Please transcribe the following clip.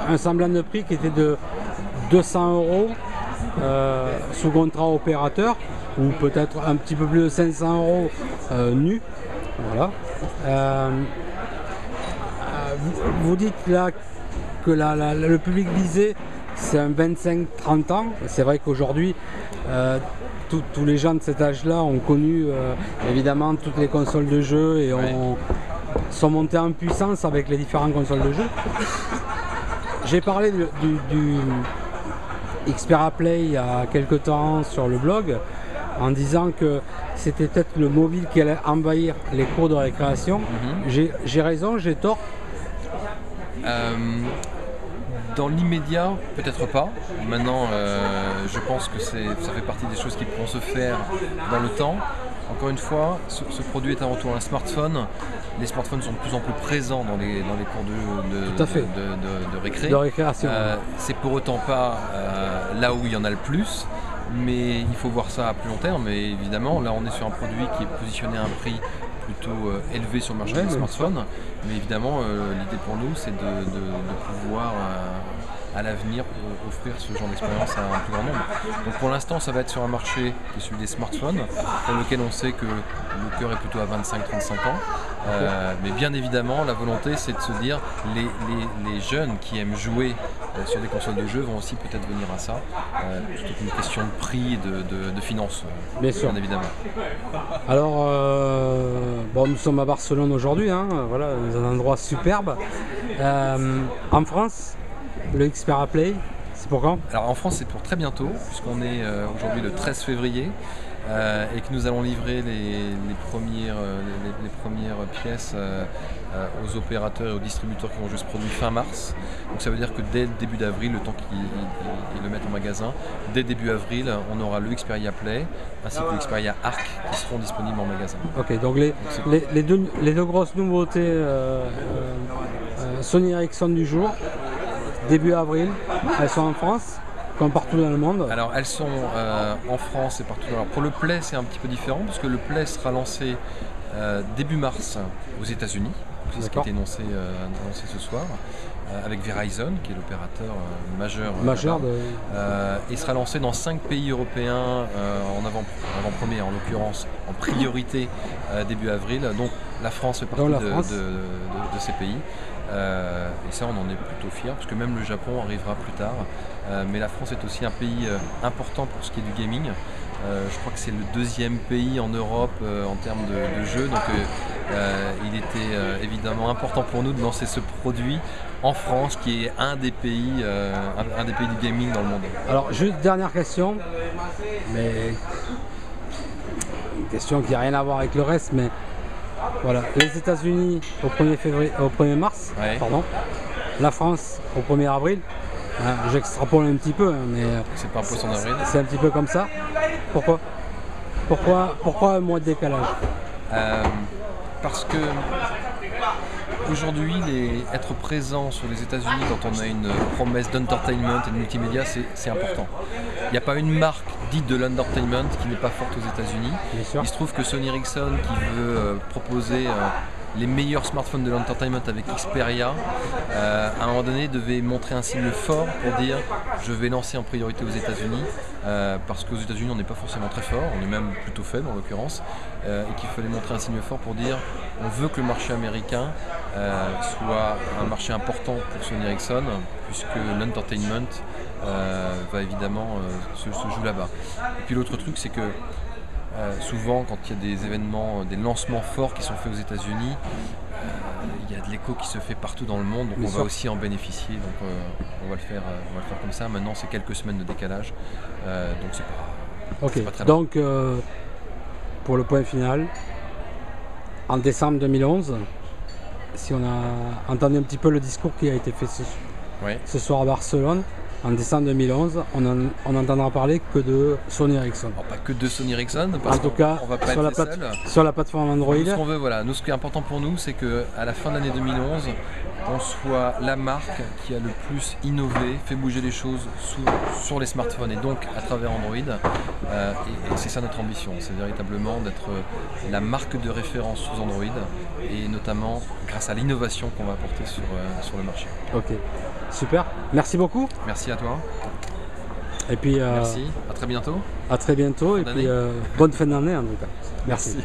un semblant de prix qui était de 200 € sous contrat opérateur, ou peut-être un petit peu plus de 500 € nu. Voilà. Vous dites là que le public visé c'est un 25-30 ans. C'est vrai qu'aujourd'hui tous les gens de cet âge-là ont connu évidemment toutes les consoles de jeux et sont montés en puissance avec les différentes consoles de jeux. J'ai parlé du Xperia Play il y a quelques temps sur le blog en disant que c'était peut-être le mobile qui allait envahir les cours de récréation. J'ai raison, j'ai tort? Dans l'immédiat, peut-être pas. Maintenant, je pense que ça fait partie des choses qui pourront se faire dans le temps. Encore une fois, ce produit est avant tout un smartphone. Les smartphones sont de plus en plus présents dans les cours de récréation. C'est pour autant pas là où il y en a le plus, mais il faut voir ça à plus long terme. Et évidemment, là on est sur un produit qui est positionné à un prix plutôt élevé sur le marché des smartphones. Mais évidemment, l'idée pour nous, c'est de pouvoir à l'avenir offrir ce genre d'expérience à un plus grand nombre. Donc pour l'instant, ça va être sur un marché qui est celui des smartphones, pour lequel on sait que le cœur est plutôt à 25-35 ans. Mais bien évidemment, la volonté, c'est de se dire les jeunes qui aiment jouer sur des consoles de jeux vont aussi peut-être venir à ça. C'est toute une question de prix et de finances, bien évidemment. Alors, nous sommes à Barcelone aujourd'hui, voilà, dans un endroit superbe. En France, le Xperia Play, c'est pour quand? Alors en France, c'est pour très bientôt, puisqu'on est aujourd'hui le 13 février et que nous allons livrer les premières pièces aux opérateurs et aux distributeurs qui vont jouer ce produit fin mars. Donc ça veut dire que dès le début d'avril, le temps qu'ils le mettent en magasin, dès début avril, on aura le Xperia Play ainsi que le Xperia Arc qui seront disponibles en magasin. Ok, donc les deux grosses nouveautés Sony Ericsson du jour, début avril, elles sont en France comme partout dans le monde. Alors elles sont en France et partout. Alors pour le Play, c'est un petit peu différent parce que le Play sera lancé début mars aux États-Unis. C'est ce qui a été annoncé ce soir avec Verizon, qui est l'opérateur majeur et sera lancé dans 5 pays européens en avant-première, en l'occurrence en priorité début avril. Donc la France fait partie de ces pays. Et ça, on en est plutôt fiers parce que même le Japon arrivera plus tard. Mais la France est aussi un pays important pour ce qui est du gaming. Je crois que c'est le 2e pays en Europe en termes de jeux. Donc il était évidemment important pour nous de lancer ce produit en France, qui est un des pays du gaming dans le monde. Alors, juste dernière question, mais une question qui n'a rien à voir avec le reste, mais voilà, les États-Unis au 1er mars, pardon, la France au 1er avril. J'extrapole un petit peu, mais c'est pas un poisson d'avril. C'est un petit peu comme ça. Pourquoi un mois de décalage? Parce que aujourd'hui, être présent sur les États-Unis quand on a une promesse d'entertainment et de multimédia, c'est important. Il n'y a pas une marque dite de l'entertainment qui n'est pas forte aux États-Unis. Il se trouve que Sony Ericsson, qui veut proposer les meilleurs smartphones de l'entertainment avec Xperia, à un moment donné devait montrer un signe fort pour dire je vais lancer en priorité aux États-Unis, parce qu'aux États-Unis on n'est pas forcément très fort, on est même plutôt faible en l'occurrence, et qu'il fallait montrer un signe fort pour dire on veut que le marché américain soit un marché important pour Sony Ericsson, puisque l'entertainment va évidemment se joue là-bas. Et puis l'autre truc, c'est que souvent, quand il y a des événements, des lancements forts qui sont faits aux États-Unis, il y a de l'écho qui se fait partout dans le monde, donc on va aussi en bénéficier. Donc on va le faire comme ça. Maintenant, c'est quelques semaines de décalage, donc c'est pas très long. Donc, pour le point final, en décembre 2011, si on a entendu un petit peu le discours qui a été fait ce soir à Barcelone, en décembre 2011, on n'entendra parler que de Sony Ericsson. Alors, pas que de Sony Ericsson, parce en tout cas, on va pas être sur la plateforme Android. Nous, ce qu'on veut, voilà. Nous, ce qui est important pour nous, c'est qu'à la fin de l'année 2011, on soit la marque qui a le plus innové, fait bouger les choses sur les smartphones et donc à travers Android. Et c'est ça notre ambition, c'est véritablement d'être la marque de référence sous Android et notamment grâce à l'innovation qu'on va apporter sur le marché. Ok, super. Merci beaucoup. Merci à toi. Et puis, merci, à très bientôt. À très bientôt et puis bonne fin d'année en tout cas. Merci.